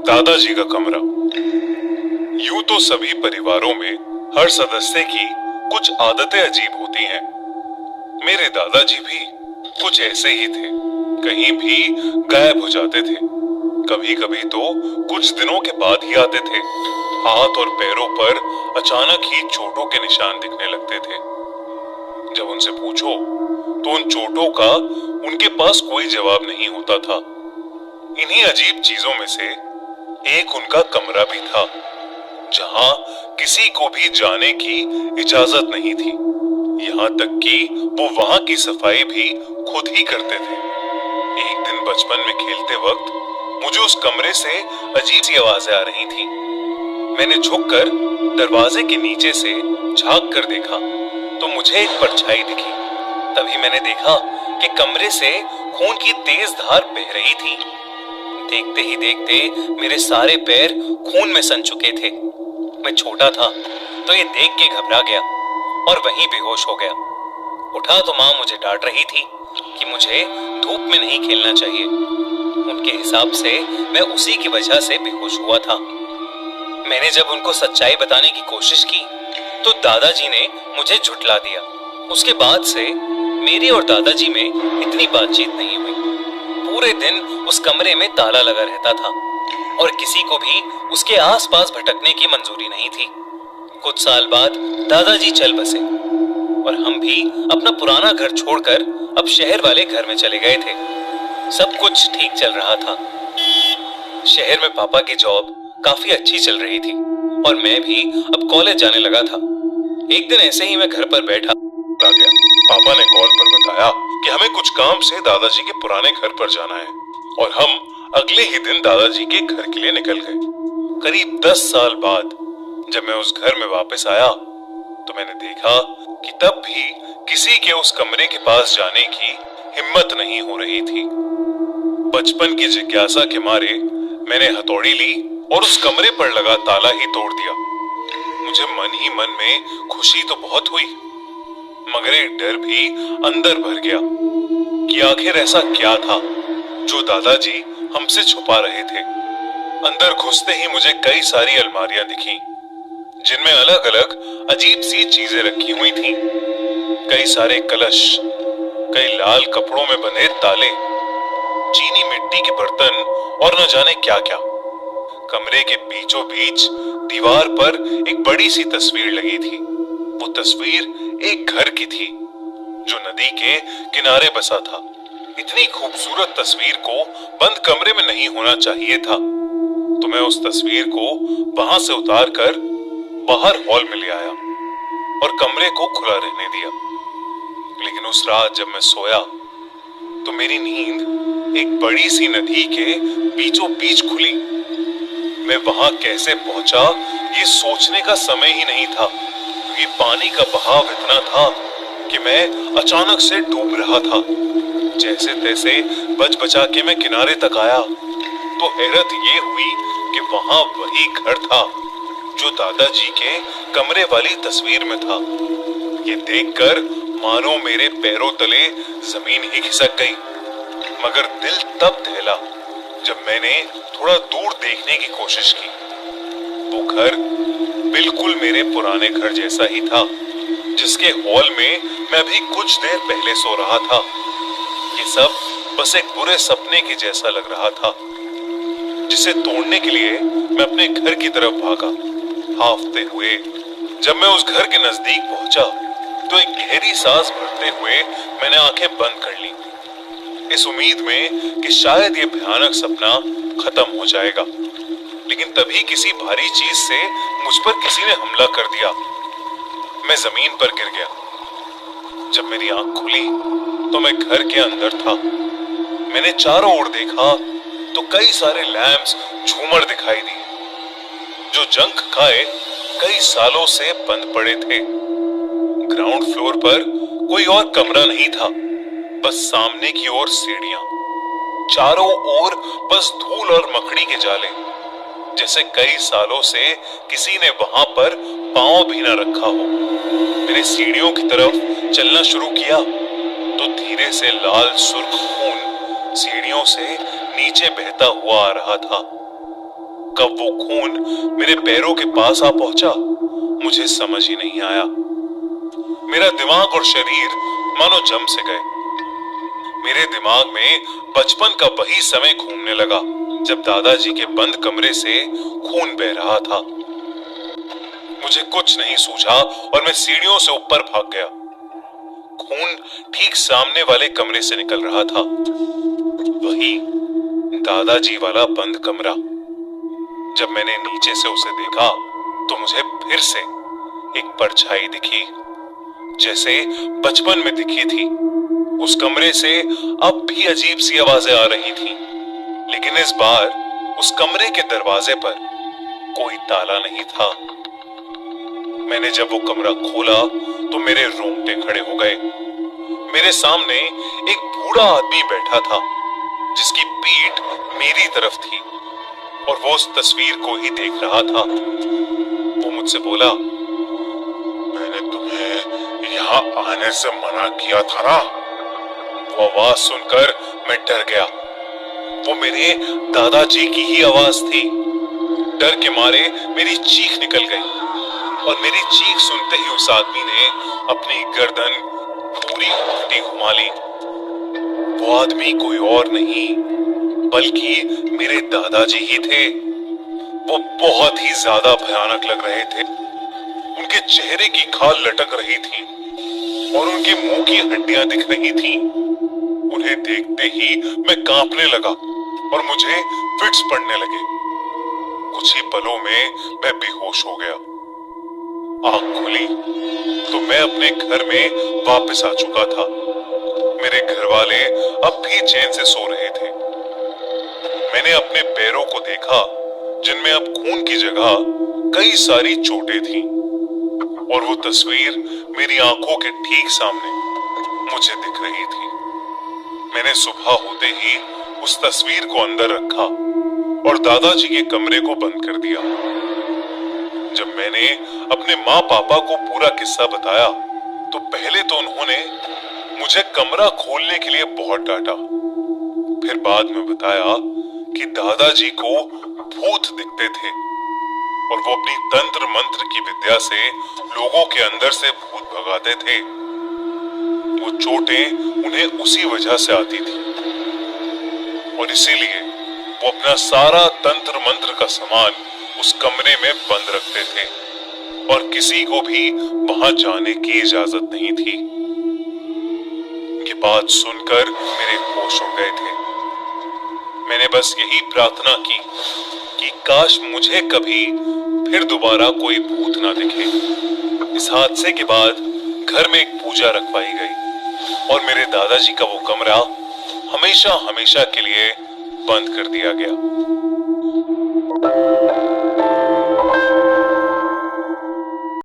दादाजी का कमरा। यूं तो सभी परिवारों में हर सदस्य की कुछ आदतें अजीब होती हैं। मेरे दादाजी भी कुछ ऐसे ही थे। कहीं भी गायब हो जाते थे। कभी कभी तो कुछ दिनों के बाद ही आते थे। हाथ और पैरों पर अचानक ही चोटों के निशान दिखने लगते थे। जब उनसे पूछो तो उन चोटों का उनके पास कोई जवाब नहीं होता था। इन्हीं अजीब चीजों में से एक उनका कमरा भी था, जहां किसी को भी जाने की इजाजत नहीं थी। यहाँ तक कि वो वहां की सफाई भी खुद ही करते थे। एक दिन बचपन में खेलते वक्त मुझे उस कमरे से अजीब सी आवाजें आ रही थी। मैंने झुककर दरवाजे के नीचे से झांक कर देखा तो मुझे एक परछाई दिखी। तभी मैंने देखा कि कमरे से खून की तेज धार बह रही थी। देखते ही देखते मेरे सारे पैर खून में सन चुके थे। मैं छोटा था तो ये देख के घबरा गया और वहीं बेहोश हो गया। उठा तो माँ मुझे डांट रही थी कि मुझे धूप में नहीं खेलना चाहिए। उनके हिसाब से मैं उसी की वजह से बेहोश हुआ था। मैंने जब उनको सच्चाई बताने की कोशिश की तो दादाजी ने मुझे झुठला दिया। उसके बाद से मेरी और दादाजी में इतनी बातचीत नहीं हुई। पूरे दिन उस कमरे में ताला लगा रहता था और किसी को भी उसके आसपास भटकने की मंजूरी नहीं थी। कुछ साल बाद दादाजी चल बसे और हम भी अपना पुराना घर छोड़कर अब शहर वाले घर में चले गए थे। सब कुछ ठीक चल रहा था। शहर में पापा की जॉब काफी अच्छी चल रही थी और मैं भी अब कॉलेज जाने लगा था। एक दिन ऐसे ही मैं घर पर बैठा आ गया। पापा ने कॉल पर बताया कि हमें कुछ काम से दादाजी के पुराने घर पर जाना है और हम अगले ही दिन दादाजी के घर के लिए निकल गए। करीब 10 साल बाद जब मैं उस घर में वापस आया तो मैंने देखा कि तब भी किसी के उस कमरे के पास जाने की हिम्मत नहीं हो रही थी। बचपन की जिज्ञासा के मारे मैंने हथौड़ी ली और उस कमरे पर लगा ताला ही तोड़ दिया। मुझे मन ही मन में खुशी तो बहुत हुई, मगर एक डर भी अंदर भर गया कि आखिर ऐसा क्या था जो दादाजी हमसे छुपा रहे थे। अंदर घुसते ही मुझे कई सारी अलमारियां दिखी जिनमें अलग अलग अजीब सी चीजें रखी हुई थीं। कई सारे कलश, कई लाल कपड़ों में बंधे ताले, चीनी मिट्टी के बर्तन और न जाने क्या क्या। कमरे के बीचों बीच दीवार पर एक बड़ी सी तस्वीर लगी थी। वो तस्वीर एक घर की थी जो नदी के किनारे बसा था। इतनी खूबसूरत तस्वीर को बंद कमरे में नहीं होना चाहिए था, तो मैं उस तस्वीर को वहां से उतार कर बाहर हॉल में ले आया और कमरे को खुला रहने दिया। लेकिन उस रात जब मैं सोया तो मेरी नींद एक बड़ी सी नदी के बीचों बीच खुली। मैं वहां कैसे पहुंचा ये सोचने का समय ही नहीं था, क्योंकि पानी का बहाव इतना था कि मैं अचानक से डूब रहा था। जैसे तैसे बच बचा के मैं किनारे तक आया तो हैरत ये हुई कि वहां वही घर था जो दादाजी के कमरे वाली तस्वीर में था। ये देखकर मानो मेरे पैरों तले जमीन ही खिसक गई। मगर दिल तब दहला जब मैंने थोड़ा दूर देखने की कोशिश की। वो घर बिल्कुल मेरे पुराने घर जैसा ही था, जिसके हॉल में मैं अभी कुछ देर पहले सो रहा था। ये सब बस एक बुरे सपने के जैसा लग रहा था, जिसे तोड़ने के लिए मैं अपने घर की तरफ भागा हाफते हुए। जब मैं उस घर के नजदीक पहुंचा तो एक गहरी सांस भरते हुए मैंने आंखें बंद कर ली, इस उम्मीद में कि शायद ये भयानक सपना खत्म हो जाएगा। लेकिन तभी किसी भारी चीज से मुझ पर किसी ने हमला कर दिया। मैं जमीन पर गिर गया। जब मेरी आंख खुली तो मैं घर के अंदर था। मैंने चारों ओर देखा तो कई सारे लैंप्स, झूमर दिखाई दिए जो जंग खाए कई सालों से बंद पड़े थे। ग्राउंड फ्लोर पर कोई और कमरा नहीं था, बस सामने की ओर सीढ़ियां, चारों ओर बस धूल और मकड़ी के जाले, जैसे कई सालों से किसी ने वहां पर पांव भी न रखा हो। मैंने सीढ़ियों की तरफ चलना शुरू किया तो धीरे से लाल सुर्ख खून सीढ़ियों से नीचे बहता हुआ आ रहा था। कब वो खून मेरे पैरों के पास आ पहुंचा, मुझे समझ ही नहीं आया। मेरा दिमाग और शरीर मानो जम से गए। मेरे दिमाग में बचपन का वही समय घूमने लगा जब दादाजी के बंद कमरे से खून बह रहा था। मुझे कुछ नहीं सूझा और मैं सीढ़ियों से ऊपर भाग गया। खून ठीक सामने वाले कमरे से निकल रहा था, वही दादाजी वाला बंद कमरा। जब मैंने नीचे से उसे देखा तो मुझे फिर से एक परछाई दिखी, जैसे बचपन में दिखी थी। उस कमरे से अब भी अजीब सी आवाजें आ रही थीं, लेकिन इस बार उस कमरे के दरवाजे पर कोई ताला नहीं था। मैंने जब वो कमरा खोला तो मेरे रोंगटे खड़े हो गए। मेरे सामने एक बूढ़ा आदमी बैठा था, जिसकी पीठ मेरी तरफ थी और वो उस तस्वीर को ही देख रहा था। वो मुझसे बोला, मैंने तुम्हें यहाँ आने से मना किया था ना। वो आवाज सुनकर मैं डर गया। वो मेरे दादाजी की ही आवाज थी। डर के मारे मेरी चीख निकल गई और मेरी चीख सुनते ही उस आदमी ने अपनी गर्दन पूरी उल्टी घुमा ली। वो आदमी कोई और नहीं बल्कि मेरे दादाजी ही थे। वो बहुत ही ज्यादा भयानक लग रहे थे। उनके चेहरे की खाल लटक रही थी और उनके मुंह की हड्डियां दिख रही थीं। उन्हें देखते ही मैं कांपने लगा और मुझे फिट्स पड़ने लगे। कुछ ही पलों में मैं बेहोश हो गया। आंख खुली तो मैं अपने घर में वापस आ चुका था। मेरे घर वाले अब भी चैन से सो रहे थे। मैंने अपने पैरों को देखा, जिनमें अब खून की जगह कई सारी चोटें थीं, और वो तस्वीर मेरी आंखों के ठीक सामने मुझे दिख रही थी। मैंने सुबह होते ही उस तस्वीर को अंदर रखा और दादाजी के कमरे को बंद कर दिया। जब मैंने अपने माँ पापा को पूरा किस्सा बताया तो पहले तो उन्होंने मुझे कमरा खोलने के लिए बहुत डांटा। फिर बाद में बताया कि दादाजी को भूत दिखते थे और वो अपनी तंत्र मंत्र की विद्या से लोगों के अंदर से भूत भगाते थे। वो चोटें उन्हें उसी वजह से आती थी और इसीलिए वो अपना सारा तंत्र मंत्र का सामान उस कमरे में बंद रखते थे और किसी को भी वहां जाने की इजाजत नहीं थी। ये बात सुनकर मेरे होश उड़ गए थे। मैंने बस यही प्रार्थना की कि काश मुझे कभी फिर दोबारा कोई भूत ना दिखे। इस हादसे के बाद घर में एक पूजा रखवाई गई और मेरे दादाजी का वो कमरा हमेशा हमेशा के लिए बंद कर दिया गया।